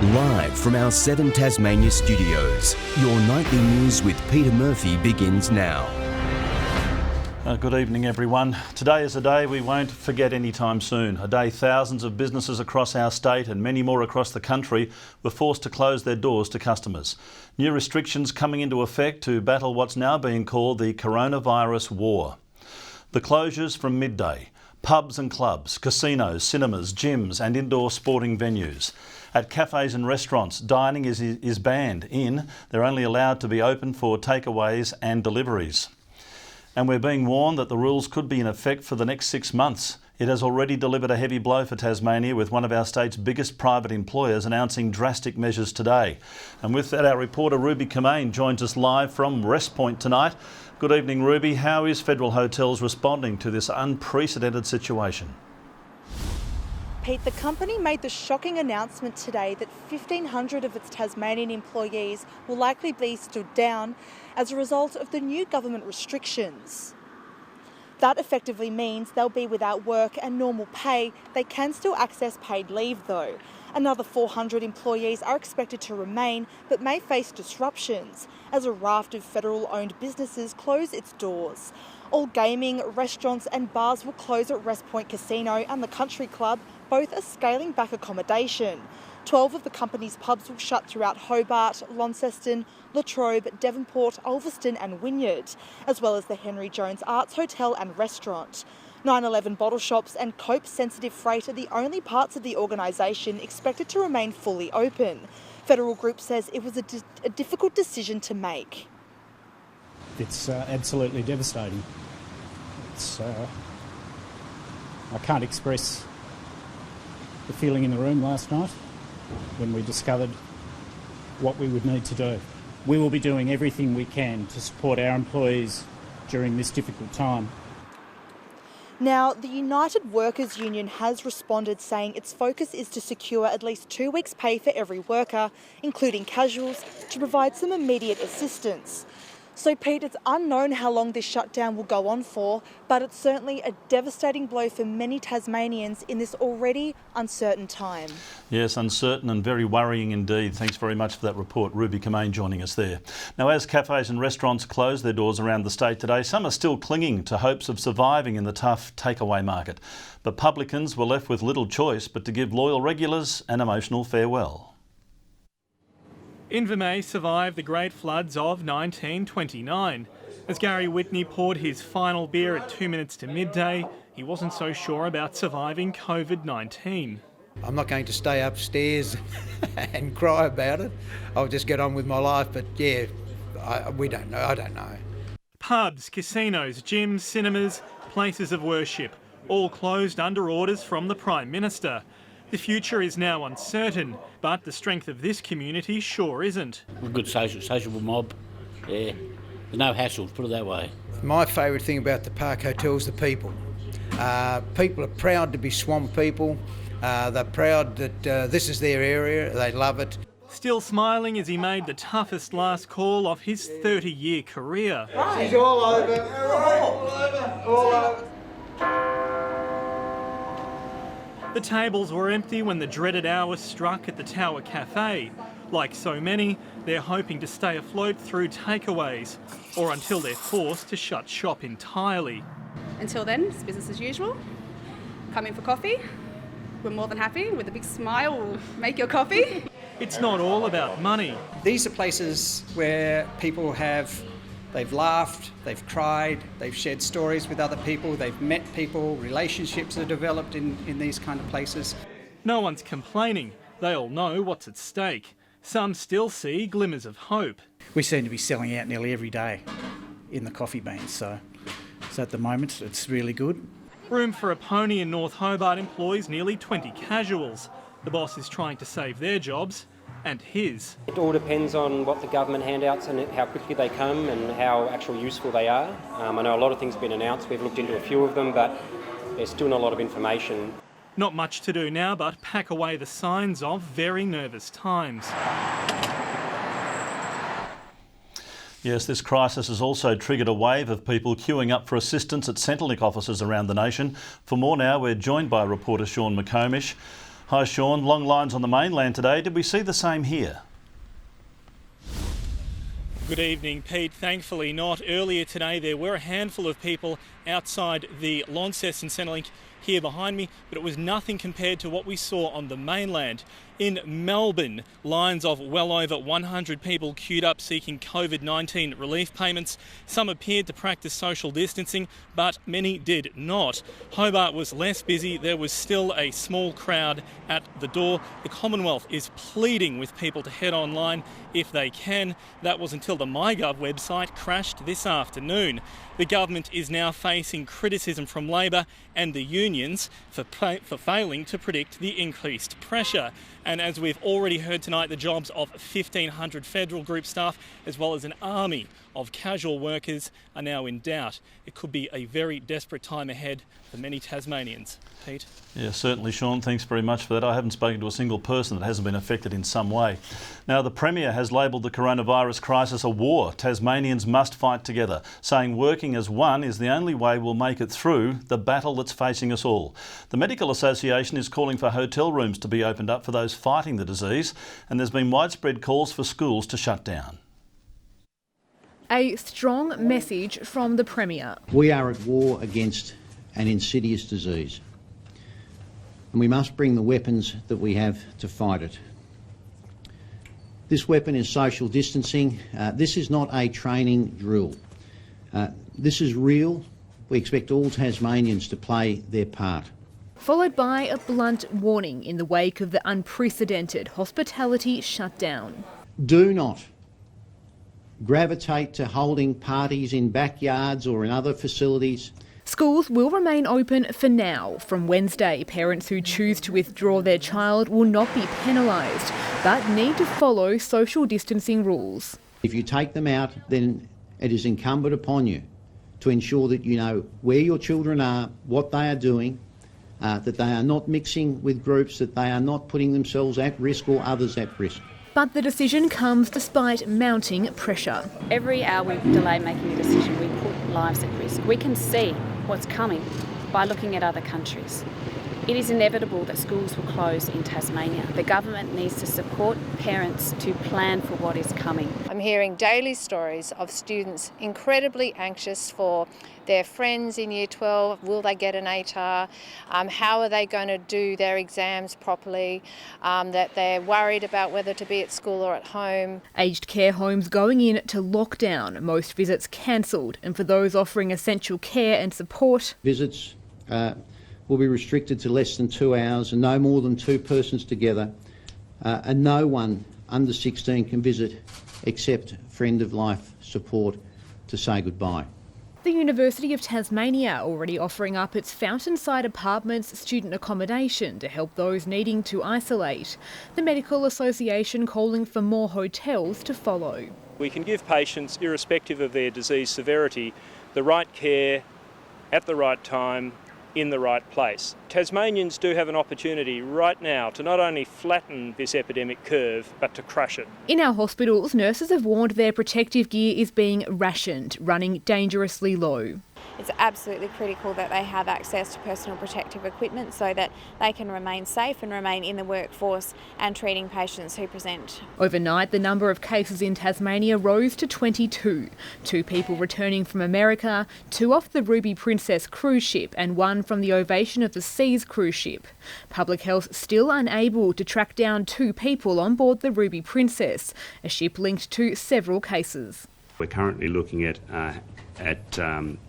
Live from our 7 Tasmania studios, your nightly news with Peter Murphy begins now. Good evening, everyone. Today is a day we won't forget anytime soon. A day thousands of businesses across our state and many more across the country were forced to close their doors to customers. New restrictions coming into effect to battle what's now being called the coronavirus war. The closures from midday. Pubs and clubs, casinos, cinemas, gyms and indoor sporting venues. At cafes and restaurants, dining is banned. They're only allowed to be open for takeaways and deliveries. And we're being warned that the rules could be in effect for the next 6 months. It has already delivered a heavy blow for Tasmania, with one of our state's biggest private employers announcing drastic measures today. And with that, our reporter Ruby Kemain joins us live from Rest Point tonight. Good evening, Ruby. How is Federal Hotels responding to this unprecedented situation? Pete, the company made the shocking announcement today that 1,500 of its Tasmanian employees will likely be stood down as a result of the new government restrictions. That effectively means they'll be without work and normal pay. They can still access paid leave though. Another 400 employees are expected to remain but may face disruptions as a raft of federal-owned businesses close its doors. All gaming, restaurants and bars will close at Rest Point Casino and the Country Club. Both are scaling back accommodation. 12 of the company's pubs will shut throughout Hobart, Launceston, Latrobe, Devonport, Ulverston and Wynyard, as well as the Henry Jones Arts Hotel and Restaurant. 911 bottle shops and cope-sensitive freight are the only parts of the organisation expected to remain fully open. Federal Group says it was a difficult decision to make. It's absolutely devastating. I can't express the feeling in the room last night when we discovered what we would need to do. We will be doing everything we can to support our employees during this difficult time. Now, the United Workers Union has responded, saying its focus is to secure at least 2 weeks' pay for every worker, including casuals, to provide some immediate assistance. So, Pete, it's unknown how long this shutdown will go on for, but it's certainly a devastating blow for many Tasmanians in this already uncertain time. Yes, uncertain and very worrying indeed. Thanks very much for that report. Ruby Kemain joining us there. Now, as cafes and restaurants close their doors around the state today, some are still clinging to hopes of surviving in the tough takeaway market. But publicans were left with little choice but to give loyal regulars an emotional farewell. Invermay survived the great floods of 1929. As Gary Whitney poured his final beer at 2 minutes to midday, he wasn't so sure about surviving COVID-19. I'm not going to stay upstairs and cry about it. I'll just get on with my life, but yeah, we don't know. I don't know. Pubs, casinos, gyms, cinemas, places of worship, all closed under orders from the Prime Minister. The future is now uncertain, but the strength of this community sure isn't. A good sociable mob, yeah. There's no hassles, put it that way. My favourite thing about the Park Hotel is the people. People are proud to be Swamp people. They're proud that this is their area. They love it. Still smiling as he made the toughest last call of his 30-year career. She's all over. All over. The tables were empty when the dreaded hour struck at the Tower Cafe. Like so many, they're hoping to stay afloat through takeaways, or until they're forced to shut shop entirely. Until then, it's business as usual. Come in for coffee. We're more than happy. With a big smile, we'll make your coffee. It's not all about money. These are places where people they've laughed, they've cried, they've shared stories with other people, they've met people, relationships are developed in these kind of places. No one's complaining. They all know what's at stake. Some still see glimmers of hope. We seem to be selling out nearly every day in the coffee beans, so at the moment it's really good. Room for a Pony in North Hobart employs nearly 20 casuals. The boss is trying to save their jobs and his. It all depends on what the government handouts and how quickly they come and how actually useful they are. I know a lot of things have been announced. We've looked into a few of them, but there's still not a lot of information. Not much to do now but pack away the signs of very nervous times. Yes, this crisis has also triggered a wave of people queuing up for assistance at Centrelink offices around the nation. For more now, we're joined by reporter Sean McComish. Hi Sean, long lines on the mainland today. Did we see the same here? Good evening, Pete. Thankfully not. Earlier today there were a handful of people outside the Launceston Centrelink here behind me, but it was nothing compared to what we saw on the mainland. In Melbourne, lines of well over 100 people queued up seeking COVID-19 relief payments. Some appeared to practice social distancing, but many did not. Hobart was less busy. There was still a small crowd at the door. The Commonwealth is pleading with people to head online if they can. That was until the MyGov website crashed this afternoon. The government is now facing criticism from Labor and the unions for failing to predict the increased pressure. And as we've already heard tonight, the jobs of 1,500 federal group staff, as well as an army of casual workers, are now in doubt. It could be a very desperate time ahead for many Tasmanians. Pete? Yeah, certainly, Sean. Thanks very much for that. I haven't spoken to a single person that hasn't been affected in some way. Now, the Premier has labelled the coronavirus crisis a war. Tasmanians must fight together, saying working as one is the only way we'll make it through the battle that's facing us all. The Medical Association is calling for hotel rooms to be opened up for those fighting the disease, and there's been widespread calls for schools to shut down. A strong message from the Premier. We are at war against an insidious disease, and we must bring the weapons that we have to fight it. This weapon is social distancing. This is not a training drill. This is real. We expect all Tasmanians to play their part. Followed by a blunt warning in the wake of the unprecedented hospitality shutdown. Do not gravitate to holding parties in backyards or in other facilities. Schools will remain open for now. From Wednesday, parents who choose to withdraw their child will not be penalised, but need to follow social distancing rules. If you take them out, then it is incumbent upon you to ensure that you know where your children are, what they are doing, that they are not mixing with groups, that they are not putting themselves at risk or others at risk. But the decision comes despite mounting pressure. Every hour we delay making a decision, we put lives at risk. We can see what's coming by looking at other countries. It is inevitable that schools will close in Tasmania. The government needs to support parents to plan for what is coming. I'm hearing daily stories of students incredibly anxious for their friends in Year 12. Will they get an ATAR? How are they going to do their exams properly? That they're worried about whether to be at school or at home. Aged care homes going into lockdown, most visits cancelled, and for those offering essential care and support. Visits will be restricted to less than 2 hours and no more than 2 persons together, and no one under 16 can visit except friend of life support to say goodbye. The University of Tasmania already offering up its Fountainside Apartments student accommodation to help those needing to isolate. The Medical Association calling for more hotels to follow. We can give patients, irrespective of their disease severity, the right care at the right time in the right place. Tasmanians do have an opportunity right now to not only flatten this epidemic curve, but to crush it. In our hospitals, nurses have warned their protective gear is being rationed, running dangerously low. It's absolutely critical that they have access to personal protective equipment so that they can remain safe and remain in the workforce and treating patients who present. Overnight, the number of cases in Tasmania rose to 22. 2 people returning from America, 2 off the Ruby Princess cruise ship and 1 from the Ovation of the Seas cruise ship. Public Health still unable to track down 2 people on board the Ruby Princess, a ship linked to several cases. We're currently looking at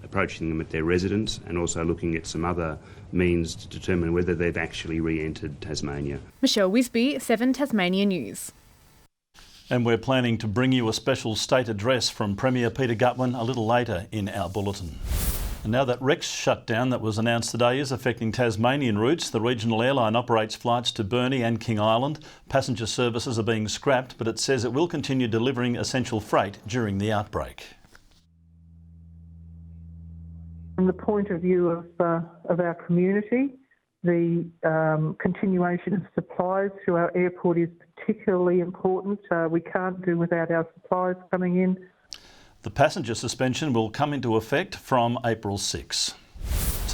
approaching them at their residence and also looking at some other means to determine whether they've actually re-entered Tasmania. Michelle Wisby, 7 Tasmania News. And we're planning to bring you a special state address from Premier Peter Gutwein a little later in our bulletin. And now that Rex shutdown that was announced today is affecting Tasmanian routes. The regional airline operates flights to Burnie and King Island. Passenger services are being scrapped, but it says it will continue delivering essential freight during the outbreak. From the point of view of our community, the continuation of supplies to our airport is particularly important. We can't do without our supplies coming in. The passenger suspension will come into effect from April 6.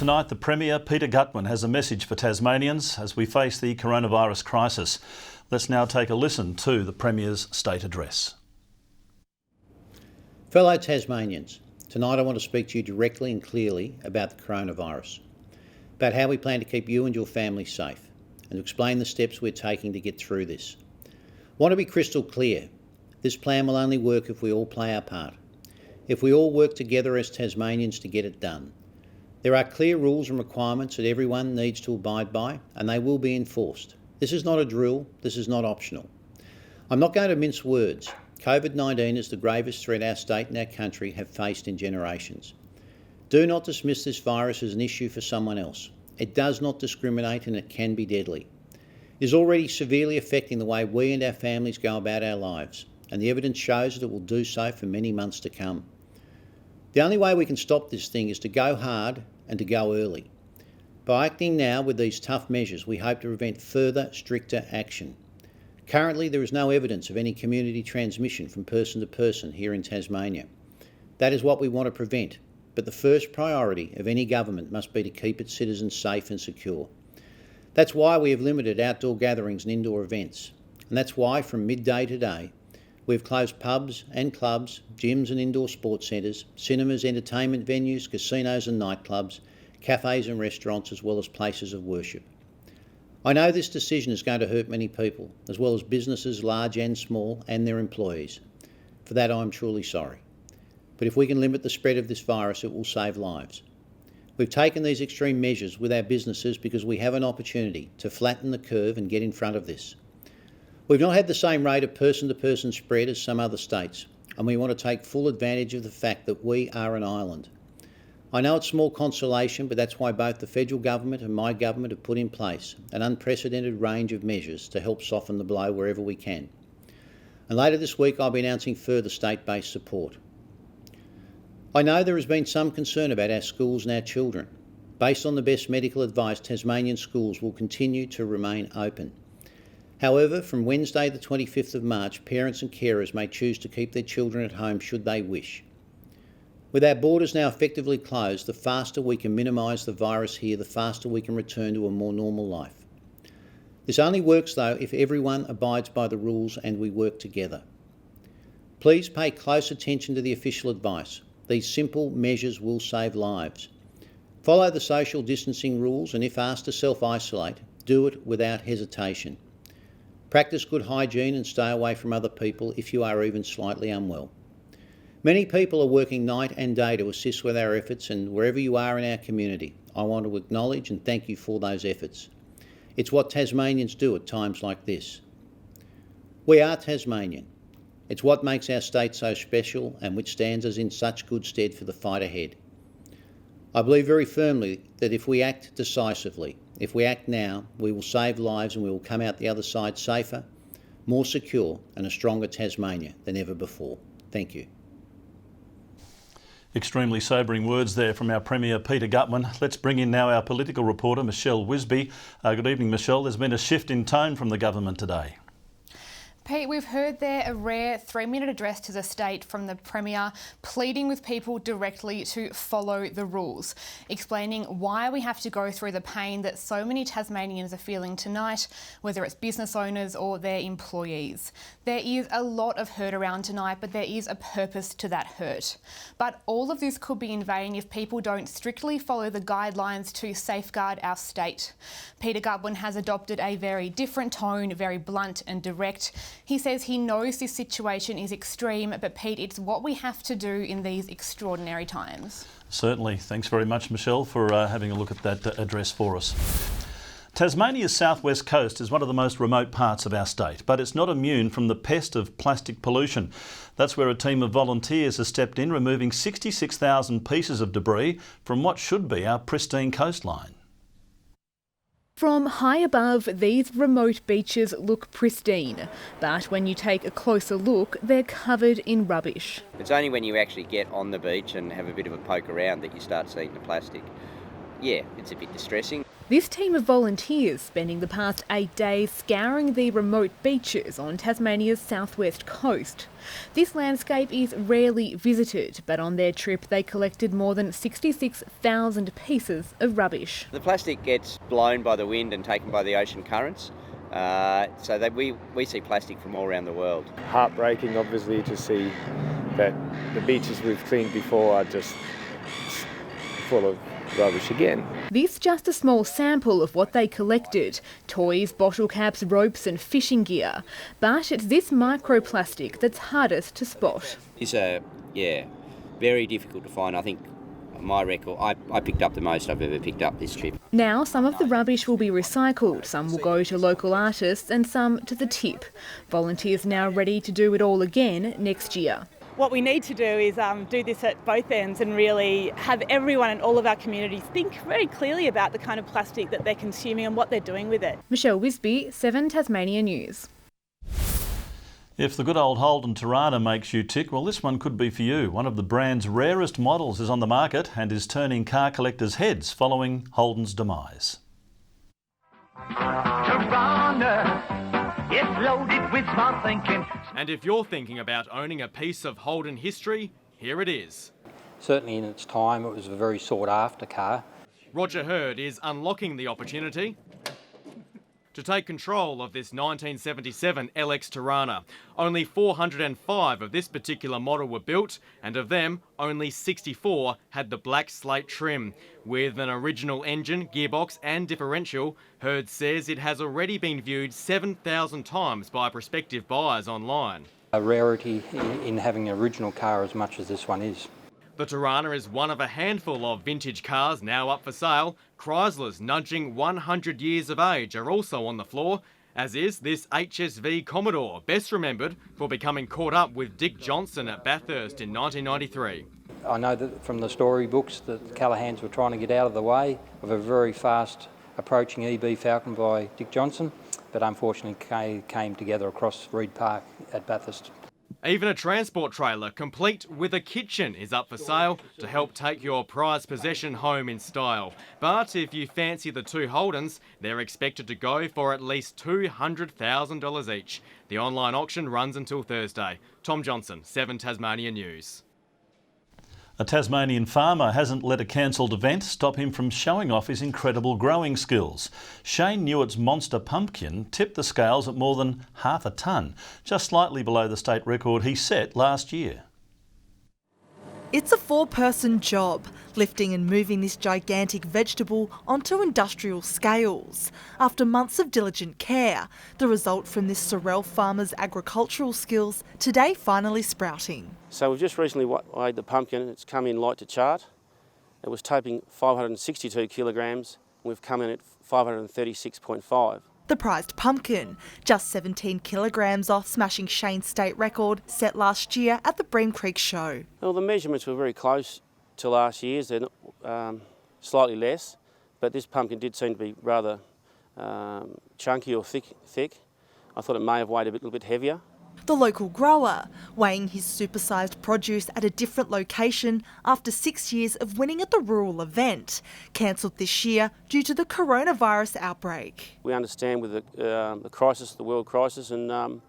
tonight, the Premier, Peter Gutwein, has a message for Tasmanians as we face the coronavirus crisis. Let's now take a listen to the Premier's State Address. Fellow Tasmanians, tonight I want to speak to you directly and clearly about the coronavirus, about how we plan to keep you and your family safe, and to explain the steps we're taking to get through this. I want to be crystal clear. This plan will only work if we all play our part, if we all work together as Tasmanians to get it done. There are clear rules and requirements that everyone needs to abide by, and they will be enforced. This is not a drill, this is not optional. I'm not going to mince words. COVID-19 is the gravest threat our state and our country have faced in generations. Do not dismiss this virus as an issue for someone else. It does not discriminate and it can be deadly. It is already severely affecting the way we and our families go about our lives, and the evidence shows that it will do so for many months to come. The only way we can stop this thing is to go hard and to go early. By acting now with these tough measures, we hope to prevent further, stricter action. Currently, there is no evidence of any community transmission from person to person here in Tasmania. That is what we want to prevent, but the first priority of any government must be to keep its citizens safe and secure. That's why we have limited outdoor gatherings and indoor events, and that's why from midday today, we've closed pubs and clubs, gyms and indoor sports centres, cinemas, entertainment venues, casinos and nightclubs, cafes and restaurants, as well as places of worship. I know this decision is going to hurt many people, as well as businesses large and small and their employees. For that I'm truly sorry. But if we can limit the spread of this virus, it will save lives. We've taken these extreme measures with our businesses because we have an opportunity to flatten the curve and get in front of this. We've not had the same rate of person-to-person spread as some other states, and we want to take full advantage of the fact that we are an island. I know it's small consolation, but that's why both the federal government and my government have put in place an unprecedented range of measures to help soften the blow wherever we can. And later this week I'll be announcing further state-based support. I know there has been some concern about our schools and our children. Based on the best medical advice, Tasmanian schools will continue to remain open. However, from Wednesday the 25th of March, parents and carers may choose to keep their children at home should they wish. With our borders now effectively closed, the faster we can minimise the virus here, the faster we can return to a more normal life. This only works though if everyone abides by the rules and we work together. Please pay close attention to the official advice. These simple measures will save lives. Follow the social distancing rules, and if asked to self-isolate, do it without hesitation. Practice good hygiene and stay away from other people if you are even slightly unwell. Many people are working night and day to assist with our efforts, and wherever you are in our community, I want to acknowledge and thank you for those efforts. It's what Tasmanians do at times like this. We are Tasmanian. It's what makes our state so special and which stands us in such good stead for the fight ahead. I believe very firmly that if we act decisively, if we act now, we will save lives and we will come out the other side safer, more secure and a stronger Tasmania than ever before. Thank you. Extremely sobering words there from our Premier, Peter Gutwein. Let's bring in now our political reporter, Michelle Wisby. Good evening, Michelle. There's been a shift in tone from the government today. Pete, we've heard there a rare 3-minute address to the state from the Premier, pleading with people directly to follow the rules, explaining why we have to go through the pain that so many Tasmanians are feeling tonight, whether it's business owners or their employees. There is a lot of hurt around tonight, but there is a purpose to that hurt. But all of this could be in vain if people don't strictly follow the guidelines to safeguard our state. Peter Gutwein has adopted a very different tone, very blunt and direct. He says he knows this situation is extreme, but Pete, it's what we have to do in these extraordinary times. Certainly. Thanks very much, Michelle, for having a look at that address for us. Tasmania's southwest coast is one of the most remote parts of our state, but it's not immune from the pest of plastic pollution. That's where a team of volunteers has stepped in, removing 66,000 pieces of debris from what should be our pristine coastline. From high above, these remote beaches look pristine, but when you take a closer look, they're covered in rubbish. It's only when you actually get on the beach and have a bit of a poke around that you start seeing the plastic. Yeah, it's a bit distressing. This team of volunteers spending the past 8 days scouring the remote beaches on Tasmania's southwest coast. This landscape is rarely visited, but on their trip they collected more than 66,000 pieces of rubbish. The plastic gets blown by the wind and taken by the ocean currents, so that we see plastic from all around the world. Heartbreaking, obviously, to see that the beaches we've cleaned before are just full of rubbish again. This just a small sample of what they collected: toys, bottle caps, ropes and fishing gear. But it's this microplastic that's hardest to spot. It's very difficult to find. I think my record, I picked up the most I've ever picked up this trip. Now some of the rubbish will be recycled, some will go to local artists and some to the tip. Volunteers now ready to do it all again next year. What we need to do is do this at both ends and really have everyone in all of our communities think very clearly about the kind of plastic that they're consuming and what they're doing with it. Michelle Wisby, 7 Tasmania News. If the good old Holden Tirana makes you tick, well, this one could be for you. One of the brand's rarest models is on the market and is turning car collectors' heads following Holden's demise. Tirana, it's loaded with smart thinking. And if you're thinking about owning a piece of Holden history, here it is. Certainly in its time, it was a very sought after car. Roger Hurd is unlocking the opportunity to take control of this 1977 LX Tirana. Only 405 of this particular model were built, and of them, only 64 had the black slate trim. With an original engine, gearbox and differential, Hurd says it has already been viewed 7,000 times by prospective buyers online. A rarity in having an original car as much as this one is. The Tirana is one of a handful of vintage cars now up for sale. Chryslers nudging 100 years of age are also on the floor, as is this HSV Commodore, best remembered for becoming caught up with Dick Johnson at Bathurst in 1993. I know that from the storybooks that the Callahans were trying to get out of the way of a very fast approaching EB Falcon by Dick Johnson, but unfortunately came together across Reed Park at Bathurst. Even a transport trailer complete with a kitchen is up for sale to help take your prized possession home in style. But if you fancy the two Holdens, they're expected to go for at least $200,000 each. The online auction runs until Thursday. Tom Johnson, 7 Tasmania News. A Tasmanian farmer hasn't let a cancelled event stop him from showing off his incredible growing skills. Shane Newitt's monster pumpkin tipped the scales at more than half a tonne, just slightly below the state record he set last year. It's a 4-person job, lifting and moving this gigantic vegetable onto industrial scales. After months of diligent care, the result from this Sorell farmer's agricultural skills today finally sprouting. So we've just recently weighed the pumpkin. It's come in light to chart. It was topping 562 kilograms. We've come in at 536.5. The prized pumpkin, just 17 kilograms off smashing Shane's state record set last year at the Bream Creek show. Well, the measurements were very close to last year's. They're slightly less, but this pumpkin did seem to be rather chunky or thick. I thought it may have weighed a little bit heavier. The local grower, weighing his supersized produce at a different location after 6 years of winning at the rural event, cancelled this year due to the coronavirus outbreak. We understand with the crisis, the world crisis, and all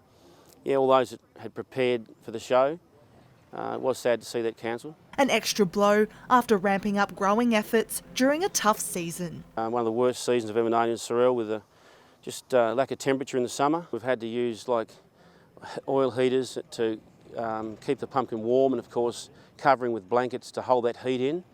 those that had prepared for the show, it was sad to see that cancelled. An extra blow after ramping up growing efforts during a tough season. One of the worst seasons I've ever known in Sorell, with just lack of temperature in the summer. We've had to use oil heaters to keep the pumpkin warm, and of course covering with blankets to hold that heat in. It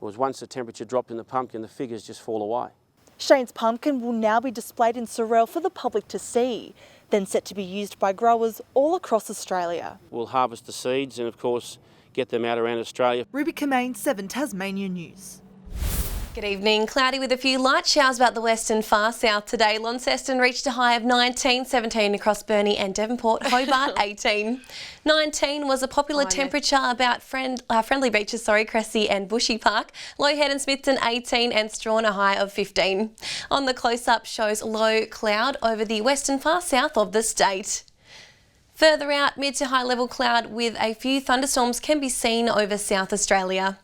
was once the temperature dropped in the pumpkin, the figures just fall away. Shane's pumpkin will now be displayed in Sorell for the public to see, then set to be used by growers all across Australia. We'll harvest the seeds and of course get them out around Australia. Ruby Kamane, 7 Tasmania News. Good evening. Cloudy with a few light showers about the west and far south today. Launceston reached a high of 19, 17 across Burnie and Devonport. Hobart 18. 19 was a popular temperature about Friendly Beaches, Cressy and Bushy Park. Low Head and Smithton 18 and Strawn a high of 15. On the close-up shows low cloud over the west and far south of the state. Further out, mid to high level cloud with a few thunderstorms can be seen over South Australia.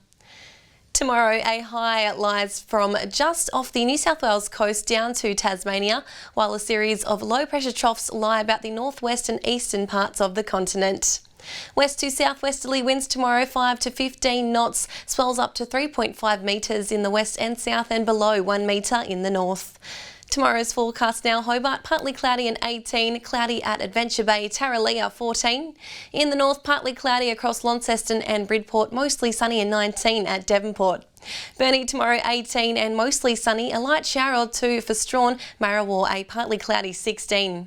Tomorrow, a high lies from just off the New South Wales coast down to Tasmania, while a series of low pressure troughs lie about the northwest and eastern parts of the continent. West to southwesterly winds tomorrow 5 to 15 knots, swells up to 3.5 metres in the west and south and below 1 metre in the north. Tomorrow's forecast now: Hobart partly cloudy and 18, cloudy at Adventure Bay, Tarraleah 14. In the north, partly cloudy across Launceston and Bridport, mostly sunny and 19 at Devonport. Burnie tomorrow 18 and mostly sunny, a light shower or two for Strawn, Marrawar a partly cloudy 16.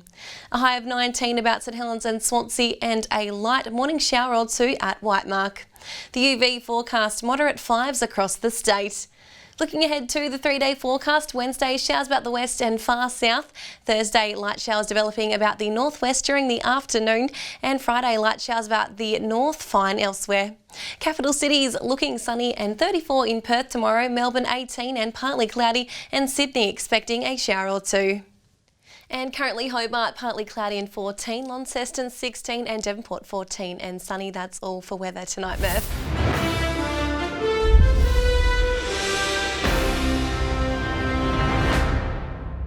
A high of 19 about St Helens and Swansea and a light morning shower or two at Whitemark. The UV forecast moderate 5s across the state. Looking ahead to the 3-day forecast, Wednesday showers about the west and far south. Thursday light showers developing about the northwest during the afternoon, and Friday light showers about the north, fine elsewhere. Capital cities looking sunny and 34 in Perth tomorrow, Melbourne 18 and partly cloudy, and Sydney expecting a shower or two. And currently Hobart partly cloudy and 14, Launceston 16 and Devonport 14 and sunny. That's all for weather tonight, Murph.